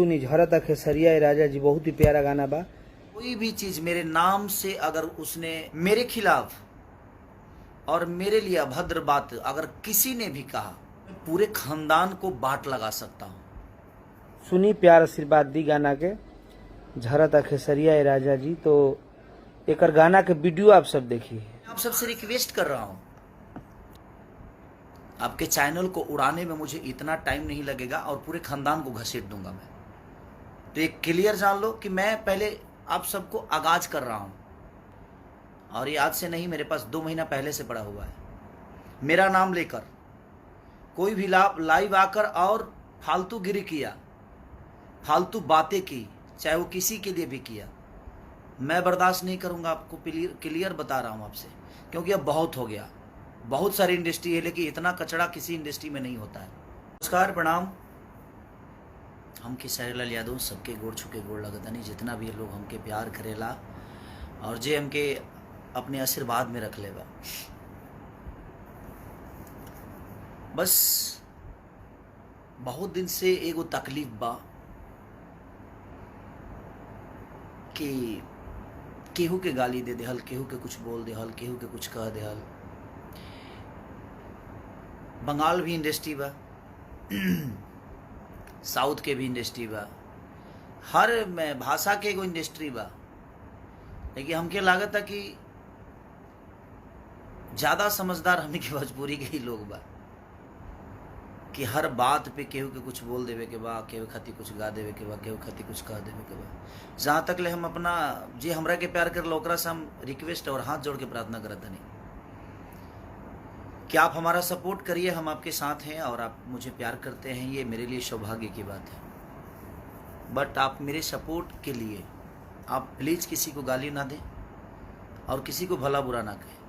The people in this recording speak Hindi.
सुनी झरता खेसरिया राजा जी, बहुत ही प्यारा गाना बा। कोई भी चीज मेरे नाम से अगर उसने मेरे खिलाफ और मेरे लिए अभद्र बात अगर किसी ने भी कहा, पूरे खानदान को बाट लगा सकता हूँ। सुनी प्यार आशीर्वाद दी गाना के झरता खेसरिया राजा जी। तो एक गाना के वीडियो आप सब देखिए। आप सबसे रिक्वेस्ट कर रहा हूँ, आपके चैनल को उड़ाने में मुझे इतना टाइम नहीं लगेगा और पूरे खानदान को घसीट दूंगा मैं। तो एक क्लियर जान लो कि मैं पहले आप सबको आगाज कर रहा हूँ, और ये आज से नहीं, मेरे पास 2 महीना पहले से पड़ा हुआ है। मेरा नाम लेकर कोई भी लाइव आकर और फालतू गिरी किया, फालतू बातें की, चाहे वो किसी के लिए भी किया, मैं बर्दाश्त नहीं करूंगा। आपको क्लियर बता रहा हूं आपसे, क्योंकि अब बहुत हो गया। बहुत सारी इंडस्ट्री है, लेकिन इतना कचड़ा किसी इंडस्ट्री में नहीं होता है। नमस्कार, प्रणाम। हम खेसारी लाल यादव सबके गोड़ छुके गोड़ लगता नहीं, जितना भी लोग हमके प्यार करेला और जे हमके अपने आशीर्वाद में रख लेगा। बस बहुत दिन से एगो तकलीफ बा कि केहू के गाली दे देहल, केहू के कुछ बोल देहल, केहू के कुछ कह देहल। बंगाल भी इंडस्ट्री बा, साउथ के भी इंडस्ट्री बा, हर में भाषा के एगो इंडस्ट्री बा। लेकिन हमके लागत है कि ज़्यादा समझदार हमने की भोजपुरी के ही लोग बा कि हर बात पे केहू के कुछ बोल देवे के बा, केहू खातिर कुछ गा देवे के बा, केहू खातिर कुछ कह देवे के बा। जहाँ तक ले हम अपना जे हमरा के प्यार कर ओकरा से हम रिक्वेस्ट और हाथ जोड़ के प्रार्थना करत हनी कि आप हमारा सपोर्ट करिए। हम आपके साथ हैं और आप मुझे प्यार करते हैं, ये मेरे लिए सौभाग्य की बात है। बट आप मेरे सपोर्ट के लिए आप प्लीज़ किसी को गाली ना दें और किसी को भला बुरा ना कहें।